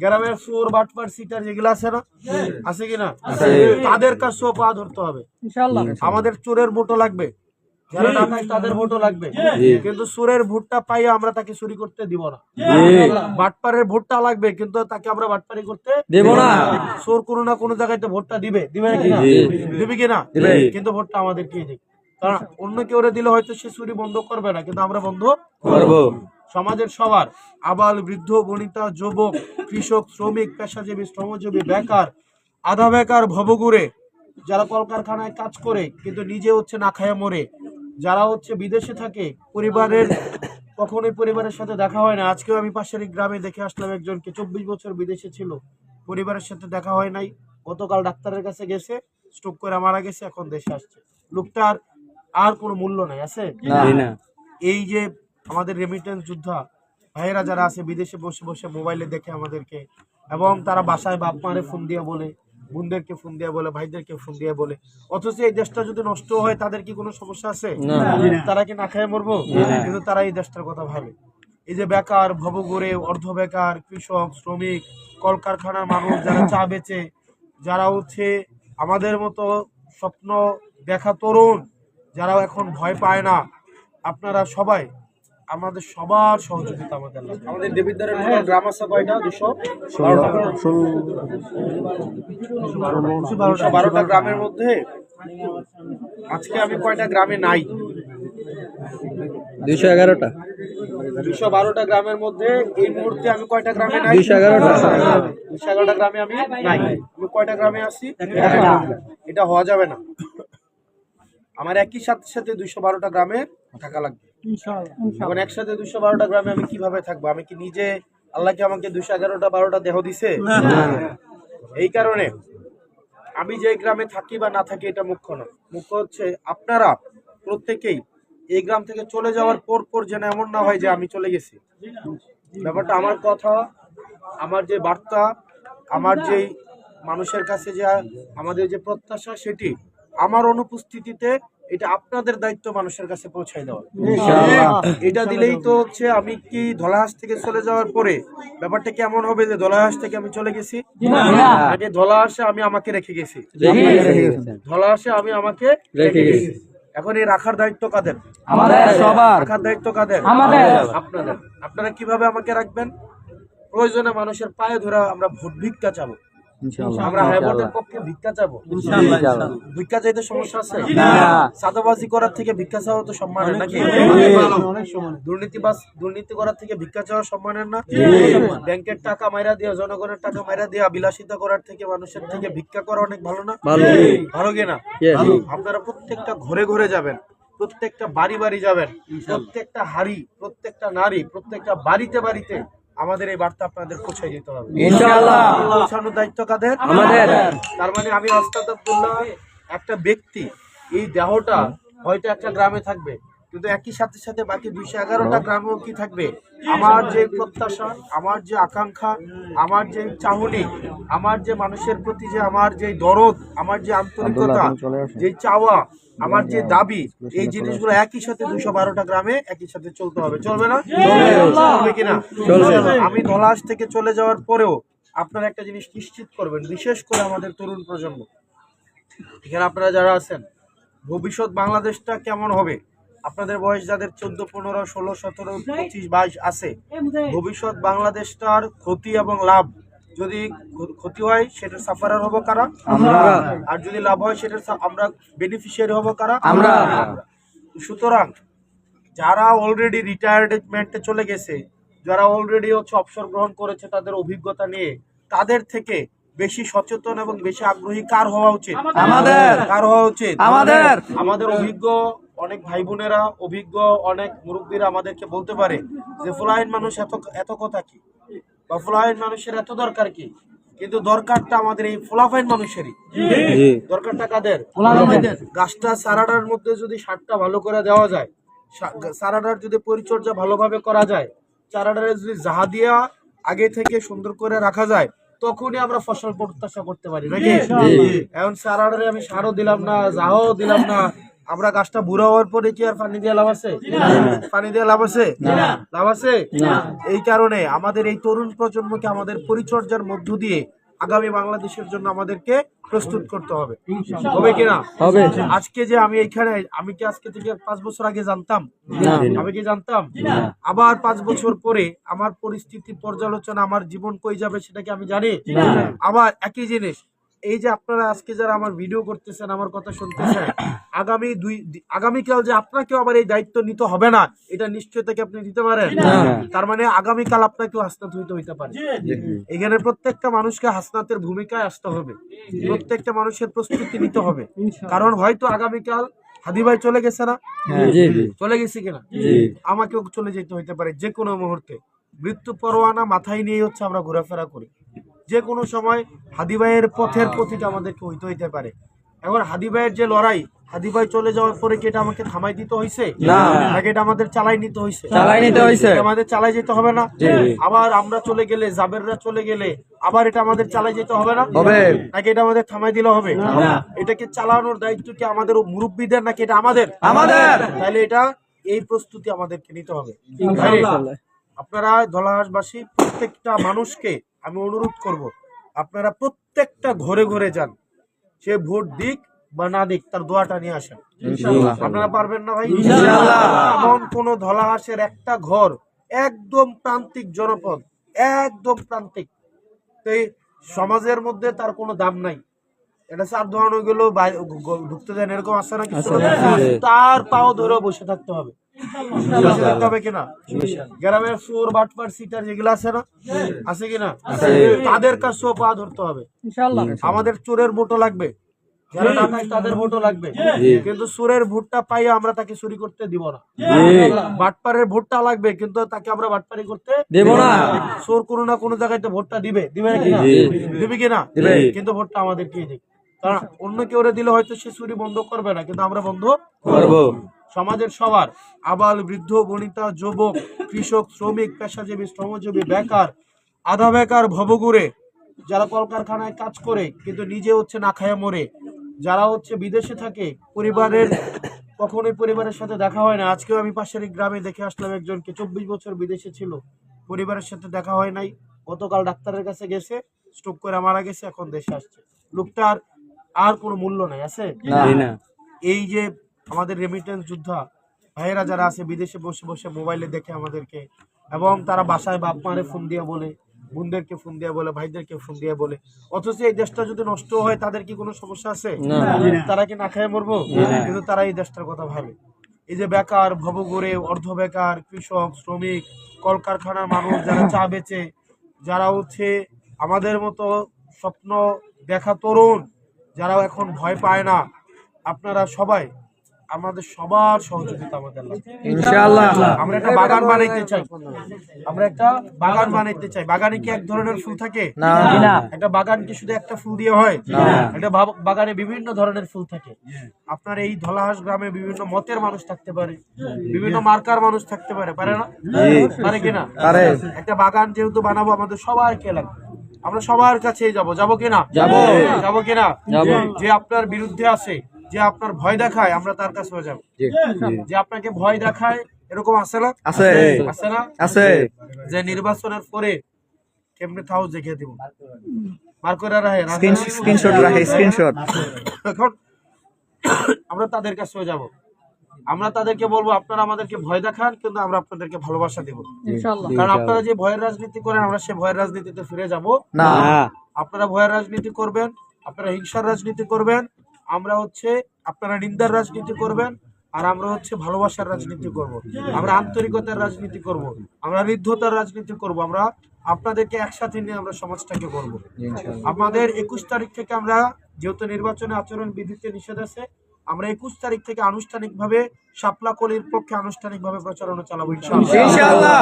গ্রামের চোর বাটপার সিটার যেগুলো আছে না, আছে কিনা, তাদের কাছেও পা ধরতে হবে ইনশাআল্লাহ। আমাদের চোরের ভোটও লাগবে, যারা ডাকায় তাদের ভোটও লাগবে, কিন্তু চোরের ভোটটা পাইয়ে আমরা তাকে চুরি করতে দিব না। বাটপারের ভোটটা লাগবে, কিন্তু তাকে আমরা বাটপারি করতে দিব না। চোর কোনো না কোনো জায়গায় তো ভোটটা দিবে কিনা, দিবে কিনা, কিন্তু ভোটটা আমাদেরকেই দিবে। কারণ অন্য কেউ দিলে হয়তো সে চুরি বন্ধ করবে না, কিন্তু আমরা বন্ধ করব। সমাজের সবার আবাল বৃদ্ধ বনিতা যুবক কৃষক শ্রমিক পেশাজীবী শ্রমজীবী বেকার আধা বেকার ভবঘুরে, যারা কলকারখানায় কাজ করে কিন্তু নিজে হচ্ছে না খায়া মরে, যারা হচ্ছে বিদেশে থাকে, পরিবারের কখনোই পরিবারের সাথে দেখা হয় না। আজকেও আমি পাশের গ্রামে দেখে আসলাম একজনকে, 24 বছর বিদেশে ছিল, পরিবারের সাথে দেখা হয় নাই। গতকাল ডাক্তারের কাছে গেছে, স্ট্রোক করে মারা গেছে, এখন দেশে আসছে। লোকটার আর কোনো মূল্য নাই, আছে না? এই যে আমাদের রেমিটেন্স যোদ্ধা ভাইয়েরা যারা আছে বিদেশে বসে বসে মোবাইলে দেখে আমাদেরকে, এবং তারা বাসায় বাপ মারে ফোন দিয়ে বলে, বোনদেরকে ফোন দিয়ে বলে, ভাইদেরকে ফোন দিয়ে বলে, অথচ এই দেশটা যদি নষ্ট হয় তাদের কি কোনো সমস্যা আছে? তারা কি না খেয়ে মরবো? কিন্তু তারা এই দেশটার কথা ভাবে। এই যে বেকার ভবঘুরে অর্ধ বেকার কৃষক শ্রমিক কলকারখানার মানুষ যারা চা বেচে, যারা হচ্ছে আমাদের মতো স্বপ্ন দেখা তরুণ, যারা এখন ভয় পায় না, আপনারা সবাই আমাদের সবার সহযোগিতা আমাদের লাগবে। আমাদের দেবিদ্বারের গ্রাম আছে কয়টা? 212টা গ্রামের মধ্যে আজকে আমি কয়টা গ্রামে নাই? 211টা। 212টা গ্রামের মধ্যে এই মুহূর্তে আমি কয়টা গ্রামে নাই? 211টা গ্রামে আমি নাই। আমি কয়টা গ্রামে আছি? এটা হওয়া যাবে না। আমার একই সাথে সাথে 212টা গ্রামে থাকা লাগবে। এখন একসাথে 212টা গ্রামে আমি কিভাবে থাকবো? আমি কি নিজে, আল্লাহ কি আমাকে 211টা দেহ দিছে? এই কারণে আমি যে গ্রামে থাকি বা না থাকি এটা মুখ্য না। মুখ্য হচ্ছে আপনারা প্রত্যেকেই এই গ্রাম থেকে চলে যাওয়ার পর যেন এমন না হয় যে আমি চলে গেছি। ব্যাপারটা আমার কথা, আমার যে বার্তা, আমার যে মানুষের কাছে যে আমাদের যে প্রত্যাশা, সেটি আমার অনুপস্থিতিতে এটা আপনাদের দায়িত্ব মানুষের কাছে পৌঁছায় দেওয়া। এটা দিলেই তো হচ্ছে আমি কি ধলাহাঁস থেকে চলে যাওয়ার পরে ব্যাপারটা কেমন হবে যে ধলাহাঁস থেকে আমি চলে গেছি? আগে ধলাহাঁসে আমি আমাকে রেখে গেছি, ধলাহাঁসে আমি আমাকে রেখে গেছি। এখন এই রাখার দায়িত্ব কাদের? আমাদের সবার। রাখার দায়িত্ব কাদের? আমাদের। আপনাদের। আপনারা কিভাবে আমাকে রাখবেন? প্রয়োজনে মানুষের পায়ে ধরে আমরা ভোট ভিক্ষা চাবো। আমরা হাইভোটের পক্ষে ভিক্ষা চাবো। ভিক্ষা চাইতে সমস্যা আছে? সাদাবাজি করার থেকে ভিক্ষা চাওয়া তো সম্মানের নাকি? দুর্নীতি করার থেকে ভিক্ষা চাওয়া সম্মানের না? ব্যাংকের টাকা মাইরা দিয়া, জনগণের টাকা মাইরা দিয়া বিলাসিতা করার থেকে মানুষের থেকে ভিক্ষা করা অনেক ভালো না? ভালো কিনা? আপনারা প্রত্যেকটা ঘরে ঘরে যাবেন, প্রত্যেকটা বাড়ি বাড়ি যাবেন, প্রত্যেকটা হাড়ি, প্রত্যেকটা নারী, প্রত্যেকটা বাড়িতে বাড়িতে আমাদের এই বার্তা আপনাদের পৌঁছায় দিতে হবে ইনশাআল্লাহ। পৌঁছানোর দায়িত্ব কাদের? আমাদের। তার মানে আমি ওস্তাদ আব্দুল্লাহ একটা ব্যক্তি, এই দেহটা হয়তো একটা গ্রামে থাকবে, কিন্তু একই সাথে সাথে বাকি 211টা গ্রামেও কি থাকবে? আমার যে প্রত্যাশা, আমার যে আকাঙ্ক্ষা, আমার যে চাহনি, আমার যে মানুষের প্রতি যে আমার যে দরদ, আমার যে আন্তরিকতা, যে চাওয়া, আমার যে দাবি, এই জিনিসগুলো একই সাথে 212টা গ্রামে একই সাথে চলতে হবে। চলবে না? চলবে কিনা? আমি ধলাহাঁস থেকে চলে যাওয়ার পরেও আপনারা একটা জিনিস নিশ্চিত করবেন, বিশেষ করে আমাদের তরুণ প্রজন্ম, এখানে আপনারা যারা আছেন, ভবিষ্যৎ বাংলাদেশটা কেমন হবে? আপনাদের বয়স যাদের 14, 15, 16, 17, 25, 22 আছে, ভবিষ্যৎ বাংলাদেশটার ক্ষতি এবং লাভ, যদি ক্ষতি হয় সেটার সাফারার হবো কারা? আমরা। আর যদি লাভ হয় সেটার আমরা বেনিফিশিয়ারি হবো কারা? আমরা। সুতরাং যারা অলরেডি রিটায়ারমেন্টে চলে গেছে, যারা অলরেডি হচ্ছে অবসর গ্রহণ করেছে তাদের অভিজ্ঞতা নিয়ে, তাদের থেকে বেশি সচেতন এবং বেশি আগ্রহী কার হওয়া উচিত? আমাদের। কার হওয়া উচিত? আমাদের। আমাদের অভিজ্ঞ অনেক ভাই বোনেরা, অভিজ্ঞ অনেক মুরব্বীরা আমাদেরকে বলতে পারে যে ফুলাইন মানুষ এত কথা কি, বা ফুলাইন মানুষের এত দরকার কি, কিন্তু দরকারটা আমাদের এই ফুলাফাইন মানুষেরই। দরকারটা কাদের? গাছটা সারাটার মধ্যে যদি সারটা ভালো করে দেওয়া যায়, সারাটার যদি পরিচর্যা ভালোভাবে করা যায়, চারাটারে যদি জাহা দিয়া আগে থেকে সুন্দর করে রাখা যায়, তখনই আমরা ফসল প্রত্যাশা করতে পারি নাকি? এখন সারাটারে আমি সারও দিলাম না, জাহাও দিলাম না, আমরা গাছটা বুড়ো হওয়ার পরে কি আর পানি দিয়ে লাভ আছে? পানি দিয়ে লাভ আছে? লাভ আছে? এই কারণে আমাদের এই তরুণ প্রজন্মকে আমাদের পরিচর্যার মধ্য দিয়ে আগামী বাংলাদেশের জন্য আমাদেরকে প্রস্তুত করতে হবে। হবে কিনা? হবে। আজকে যে আমি এইখানে, আমি কি আজকে থেকে 5 বছর আগে জানতাম? আমি কি জানতাম? আবার 5 বছর পরে আমার পরিস্থিতি পর্যালোচনা, আমার জীবন কই যাবে সেটা কি আমি জানি? আবার একই জিনিস, এই যে আপনারা আজকে যারা আমার ভিডিও করতেছেন, আমার কথা শুনতেছেন, আগামীকাল যে আপনাকেও আবার এই দায়িত্ব নিতে হবে না, এটা নিশ্চয়তা কি আপনি নিতে পারেন? তার মানে আগামীকাল আপনাকেও হাসনাত হইতে পারে। এখানে প্রত্যেকটা মানুষকে হাসনাতের ভূমিকায় আসতে হবে, প্রত্যেকটা মানুষের প্রস্তুতি নিতে হবে। কারণ হয়তো আগামীকাল হাদি ভাই চলে গেছে না? চলে গেছে কিনা? আমাকেও চলে যেতে হইতে পারে যে কোনো মুহূর্তে। মৃত্যু পরোয়ানা মাথায় নিয়ে হচ্ছে আমরা ঘোরাফেরা করি। যে কোনো সময় হাদি ভাইয়ের পথের প্রতিটা আমাদেরকে হইতে পারে। এখন হাদি ভাইয়ের যে লড়াই, হাদি ভাই চলে যাওয়ার পরে কি এটা আমাকে থামাই দিতে হইছে? নাকি এটা আমাদের চালাই নিতে হইছে? আমাদের চালাই যেতে হবে না? আবার আমরা চলে গেলে, জাবেররা চলে গেলে আবার এটা আমাদের চালাই যেতে হবে না? নাকি এটা আমাদের থামাই দিলে হবে? এটাকে চালানোর দায়িত্ব কি আমাদের মুরব্বীদের, নাকি এটা আমাদের? তাহলে এটা এই প্রস্তুতি আমাদেরকে নিতে হবে। আপনারা ধলাহাসবাসী প্রত্যেকটা মানুষকে আমি অনুরোধ করব, আপনারা প্রত্যেকটা ঘরে ঘরে যান, সে ভোট দিক বা না দিক, তার দোয়াটা নিয়ে আসেন। আপনারা পারবেন না ভাই? এমন কোন ধলাহাসের একটা ঘর, একদম প্রান্তিক জনপদ, একদম প্রান্তিক, এই সমাজের মধ্যে তার কোনো দাম নাই, এটা চার ধরন গুলো ঢুকতে দেন, এরকম আসে না কিছু? তার পাও ধরে বসে থাকতে হবে। কিনা গ্রামের চোর বাটপার সিটার যেগুলো আছে না, আছে কিনা, তাদের কাছেও পা ধরতে হবে। আমাদের চোরের ভোটও লাগবে, যারা ডাকায় তাদের ভোটও লাগবে, কিন্তু চোরের ভোটটা পাইয়া আমরা তাকে চুরি করতে দিব না। বাটপারের ভোটটা লাগবে, কিন্তু তাকে আমরা বাটপারি করতে দেব না। চোর কোনো না কোনো জায়গায় তো ভোটটা দিবে, দিবে কিনা? দিবে কিনা? কিন্তু ভোটটা আমাদেরকেই দিবে। কারণ অন্য কেউ দিলে হয়তো সে চুরি বন্ধ করবে না, কিন্তু আমরা বন্ধ করব। সমাজের সবার, আবাল বৃদ্ধ বনিতা যুবক কৃষক শ্রমিক পেশাজীবী শ্রমজীবী বেকার আধা বেকার ভবঘুরে, যারা কলকারখানায় কাজ করে কিন্তু নিজে হচ্ছে না খায়া মরে, যারা হচ্ছে বিদেশে থাকে, পরিবারের কখনোই পরিবারের সাথে দেখা হয় না। আজকেও আমি পাশের গ্রামে দেখে আসলাম একজনকে, 24 বছর বিদেশে ছিল, পরিবারের সাথে দেখা হয় নাই। গতকাল ডাক্তারের কাছে গেছে, স্ট্রোক করে মারা গেছে, এখন দেশে আসছে। লোকটার আর কোনো মূল্য নাই, আছে? এই যে আমাদের রেমিটেন্স যোদ্ধা ভাইয়েরা যারা আছে বিদেশে বসে বসে মোবাইলে দেখে আমাদেরকে, এবং তারা বাসায় বাপ মারে ফোন দিয়ে বলে, বোনদেরকে ফোন দিয়ে বলে, ভাইদেরকে ফোন দিয়ে বলে, অথচ এই দেশটা যদি নষ্ট হয় তাদের কি কোনো সমস্যা আছে? তারা কি না খেয়ে মরবো? কিন্তু তারা এই দেশটার কথা ভাবে। এই যে বেকার ভবঘুরে, অর্ধ বেকার কৃষক শ্রমিক কলকারখানার মানুষ, যারা চা বেচে, যারা হচ্ছে আমাদের মতো স্বপ্ন দেখা তরুণ, যারা এখন ভয় পায় না, আপনারা সবাই আমাদের সবার সহযোগিতা আমাদের ইনশাআল্লাহ। আমরা একটা বাগান বানাইতে চাই, আমরা একটা বাগান বানাইতে চাই। বাগানে কি এক ধরনের ফুল থাকে? না। একটা বাগান কি শুধু একটা ফুল দিয়ে হয়? না। একটা বাগানে বিভিন্ন ধরনের ফুল থাকে। আপনার এই ধলাহাস গ্রামে বিভিন্ন মতের মানুষ থাকতে পারে, বিভিন্ন মার্কার মানুষ থাকতে পারে, পারে না? পারে কিনা? পারে। একটা বাগান যেহেতু বানাবো, আমাদের সবাইকে লাগবে, আমরা সবার কাছে যাবো কিনা? যাবো কিনা? যে আপনার বিরুদ্ধে আছে, যে আপনার ভয় দেখায়, আমরা তার কাছে যাব। যে আপনাকে ভয় দেখায়, এরকম আছে না? আছে না? আছে। যে নির্বাচনের পরে কেমনে থাও দেখে দিব, মার করে রাখে, স্ক্রিনশট রাখে, স্ক্রিনশট। এখন আমরা তাদের কাছে যাব, আমরা তাদেরকে বলবো আপনারা আমাদেরকে ভয় দেখান, কিন্তু আমরা আপনাদেরকে ভালোবাসা দেব ইনশাআল্লাহ। কারণ আপনারা যে ভয়ের রাজনীতি করেন, আমরা সে ভয়ের রাজনীতিতে ফিরে যাব না। আপনারা ভয়ের রাজনীতি করবেন, আপনারা হিংসার রাজনীতি করবেন, আমরা হচ্ছে আপনারা নিন্দার রাজনীতি করবেন, আর আমরা হচ্ছে ভালোবাসার রাজনীতি করব, আমরা আন্তরিকতার রাজনীতি করব, আমরা হৃদ্যতার রাজনীতি করব, আমরা আপনাদেরকে একসাথে নিয়ে আমরা সমাজটাকে করব। আমাদের 21 তারিখ থেকে আমরা, যেহেতু নির্বাচনে আচরণ বিধিতে নিষেধ আছে, আমরা 21 তারিখ থেকে আনুষ্ঠানিকভাবে শাপলা কলির পক্ষে আনুষ্ঠানিকভাবে প্রচারণা চালাবো ইনশাআল্লাহ।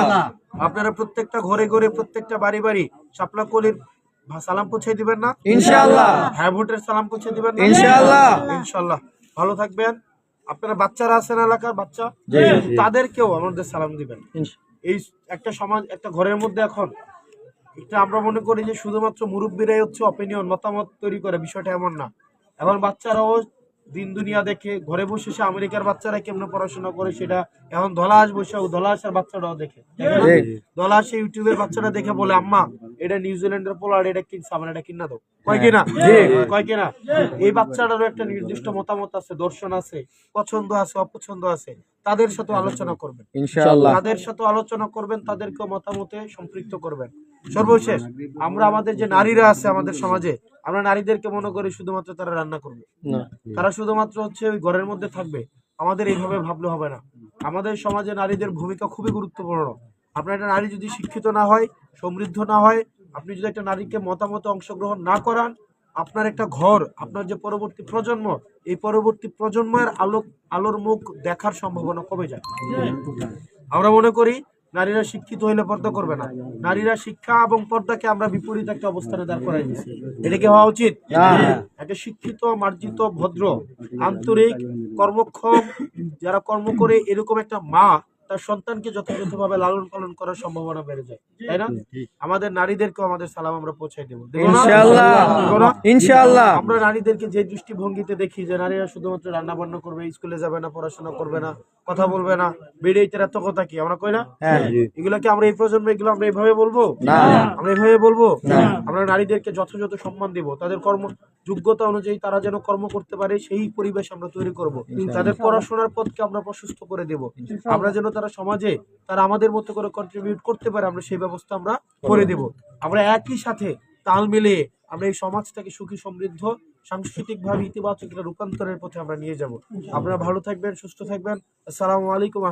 আপনারা প্রত্যেকটা ঘরে ঘরে, প্রত্যেকটা বাড়ি বাড়ি শাপলা কলির সালাম পৌঁছে দিবেন না ইনশাআল্লাহ? হ্যাঁ, ভোটের সালাম পৌঁছে দিবেন না ইনশাআল্লাহ? ইনশাআল্লাহ। ভালো থাকবেন। আপনারা বাচ্চারা আছেন, এলাকার বাচ্চা, তাদেরকেও আমাদের সালাম দিবেন। এই একটা সমাজ, একটা ঘরের মধ্যে এখন এটা আমরা মনে করি যে শুধুমাত্র মুরব্বীরাই হচ্ছে অপিনিয়ন, মতামত তৈরি করে, বিষয়টা এমন না। এখন বাচ্চারাও দিন দুনিয়া দেখে, ঘরে বসে সে আমেরিকার বাচ্চারা কেমন পড়াশোনা করে সেটা এখন ধলাস বসে ধলাসের বাচ্চারাও দেখে, ধলাস ইউটিউবের বাচ্চারা দেখে বলে আম্মা এটা নিউজিল্যান্ডের পোলার, এটা কিনছে আমার, এটা কিনা দাও, কয় কিনা, কয় কিনা। এই বাচ্চাটারও একটা নির্দিষ্ট মতামত আছে, দর্শন আছে, পছন্দ আছে, অপছন্দ আছে। তাদের সাথে আলোচনা করবেন ইনশাআল্লাহ, তাদের সাথে আলোচনা করবেন, তাদেরকে মতামতে সম্পৃক্ত করবেন। সর্বশেষ আমরা আমাদের যে নারীরা আছে আমাদের সমাজে, আমরা নারীদেরকে মনে করি শুধুমাত্র তারা রান্না করবে, তারা শুধুমাত্র হচ্ছে ওই ঘরের মধ্যে থাকবে। আমাদের এইভাবে ভাবলে হবে না। আমাদের সমাজে নারীদের ভূমিকা খুবই গুরুত্বপূর্ণ। আপনার একটা নারী যদি শিক্ষিত না হয়, সমৃদ্ধ না হয়, আপনি যদি একটা নারীকে মতামতে অংশগ্রহণ না করান, আপনার একটা ঘর, আপনার যে পরবর্তী প্রজন্ম, এই পরবর্তী প্রজন্মের আলোর মুখ দেখার সম্ভাবনা কমে যায়। আমরা মনে করি নারীরা শিক্ষিত হইলে পর্দা করবে না। নারীরা শিক্ষা এবং পর্দাকে আমরা বিপরীত একটা অবস্থানে দাঁড় করাই দিচ্ছি। এটা কি হওয়া উচিত? একটা শিক্ষিত, মার্জিত, ভদ্র, আন্তরিক, কর্মক্ষম যারা কর্ম করে, এরকম একটা মা তার সন্তানকে যথাযথভাবে লালন পালন করার সম্ভাবনা বেড়ে যায়, তাই না? আমাদের নারীদেরকেও আমাদের সালাম আমরা পৌঁছাই দেবো ইনশাআল্লাহ। আমরা নারীদেরকে যে দৃষ্টিভঙ্গিতে দেখি যে নারীরা শুধুমাত্র রান্না বান্না করবে, স্কুলে যাবে না, পড়াশোনা করবে না, কথা বলবে না, বেড়ে এত কথা কি আমরা কই না? এগুলো কি আমরা এই প্রজন্মে এগুলো আমরা এইভাবে বলবো? আমরা এইভাবে বলবো? আমরা নারীদেরকে যথাযথ সম্মান দিব, তাদের কর্ম যোগ্যতা অনুযায়ী তারা যেন কর্ম করতে পারে সেই পরিবেশ আমরা তৈরি করব। তাদের পড়াশোনার পথকে আমরা প্রশস্ত করে দেব। আমরা যেন তারা সমাজে তারা আমাদের মতো করে কন্ট্রিবিউট করতে পারে, আমরা সেই ব্যবস্থা আমরা করে দেব। আমরা একই সাথে তাল মিলিয়ে আমরা এই সমাজটাকে সুখী, সমৃদ্ধ, সাংস্কৃতিকভাবে ইতিবাচক রূপান্তরের পথে আমরা নিয়ে যাব। আপনারা ভালো থাকবেন, সুস্থ থাকবেন। আসসালামু আলাইকুম।